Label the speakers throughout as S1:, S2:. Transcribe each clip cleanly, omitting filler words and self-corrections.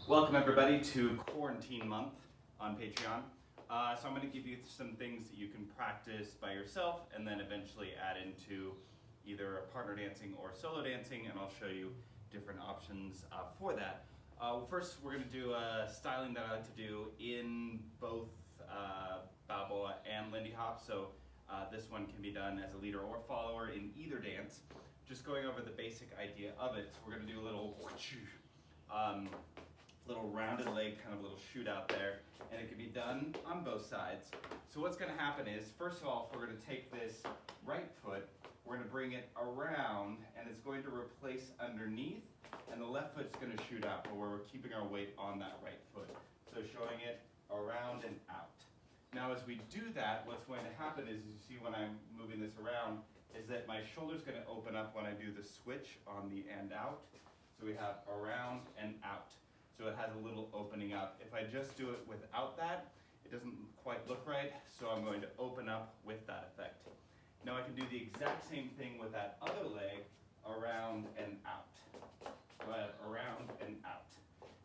S1: Welcome everybody to Quarantine Month on Patreon. So I'm going to give you some things that you can practice by yourself and then eventually add into either partner dancing or solo dancing, and I'll show you different options for that. First, we're going to do a styling that I like to do in both Balboa and Lindy Hop. So this one can be done as a leader or follower in either dance. Just going over the basic idea of it. So we're going to do a little rounded leg, kind of a little shoot out there, and it can be done on both sides. So what's going to happen is, first of all, we're going to take this right foot, we're going to bring it around, and it's going to replace underneath, and the left foot's going to shoot out, but we're keeping our weight on that right foot. So showing it around and out. Now as we do that, what's going to happen is, you see when I'm moving this around, is that my shoulder's going to open up when I do the switch on the and out. So we have around and out. So it has a little opening up. If I just do it without that, it doesn't quite look right, so I'm going to open up with that effect. Now I can do the exact same thing with that other leg, around and out. So I have around and out.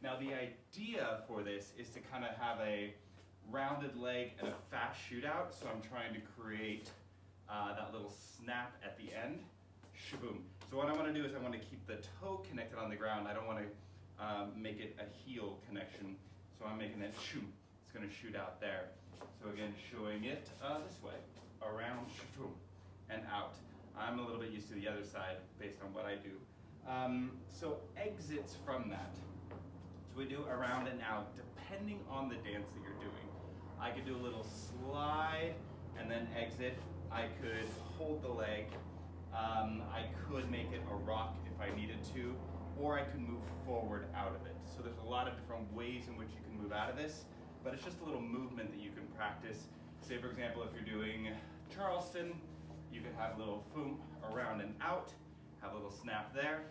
S1: Now the idea for this is to kind of have a rounded leg and a fast shootout, so I'm trying to create that little snap at the end. Shaboom. So what I want to do is I want to keep the toe connected on the ground. I don't want to make it a heel connection. So I'm making it shoot. It's going to shoot out there. So again, showing it this way, around, shaboom, and out. I'm a little bit used to the other side based on what I do. So exits from that. So we do around and out, depending on the dance that you're doing. I could do a little slide and then exit. I could hold the leg. I could make it a rock if I needed to, or I could move forward out of it. So there's a lot of different ways in which you can move out of this, but it's just a little movement that you can practice. Say for example, if you're doing Charleston, you could have a little boom, around and out, have a little snap there.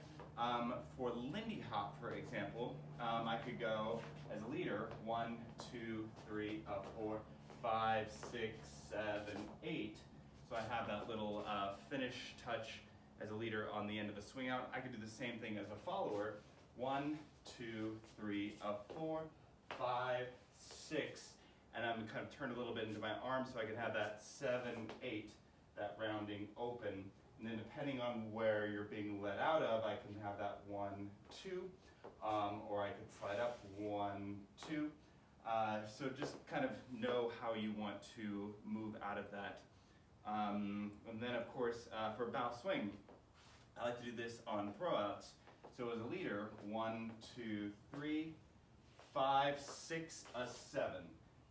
S1: For Lindy Hop, for example, I could go as a leader, 1, 2, 3, 4, 5, 6, 7, 8. So I have that little finish touch as a leader on the end of a swing out. I could do the same thing as a follower. 1, 2, 3, 4, 5, 6. And I'm kind of turn a little bit into my arm so I can have that 7, 8, that rounding open. And then depending on where you're being let out of, I can have that 1, 2, or I could slide up 1, 2. So just kind of know how you want to move out of that. And then of course, for bow swing, I like to do this on throwouts. So as a leader, 1, 2, 3, 5, 6, 7.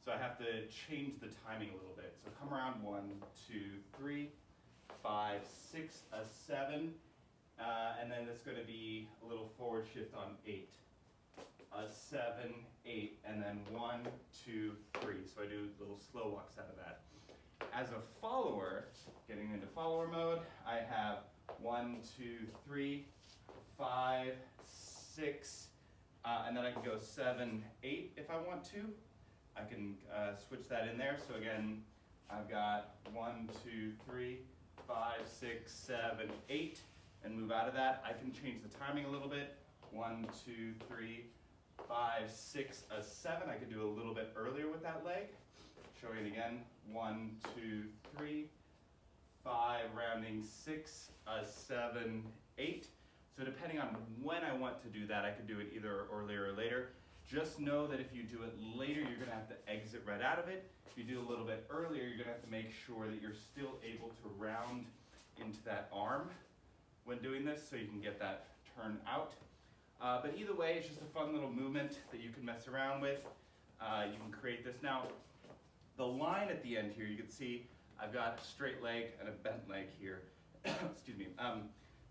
S1: So I have to change the timing a little bit. So come around 1, 2, 3, 5, 6, 7, and then it's going to be a little forward shift on 8. 7, 8, and then 1, 2, 3. So I do little slow walks out of that. As a follower, getting into follower mode, I have 1, 2, 3, 5, 6, and then I can go 7, 8 if I want to. I can switch that in there. So again, I've got 1, 2, 3, 5, 6, 7, 8, and move out of that. I can change the timing a little bit. 1, 2, 3, 5, 6, 7. I could do a little bit earlier with that leg. Showing it again. 1, 2, 3, 5, rounding 6, 7, 8. So depending on when I want to do that, I could do it either earlier or later. Just know that if you do it later, you're going to have to exit right out of it. If you do a little bit earlier, you're going to have to make sure that you're still able to round into that arm when doing this, so you can get that turn out. But either way, it's just a fun little movement that you can mess around with. You can create this. Now, the line at the end here, you can see I've got a straight leg and a bent leg here, excuse me,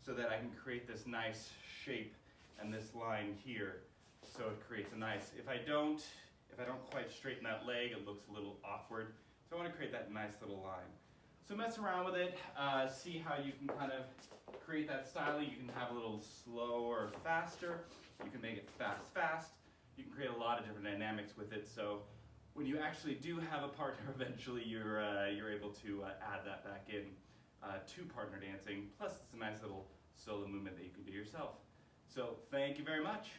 S1: so that I can create this nice shape and this line here, so it creates a nice, if I don't quite straighten that leg, it looks a little awkward, so I want to create that nice little line. So mess around with it, see how you can kind of create that styling. You can have a little slower, faster, you can make it fast, you can create a lot of different dynamics with it, so when you actually do have a partner, eventually you're able to add that back in to partner dancing. Plus, it's a nice little solo movement that you can do yourself. So, thank you very much.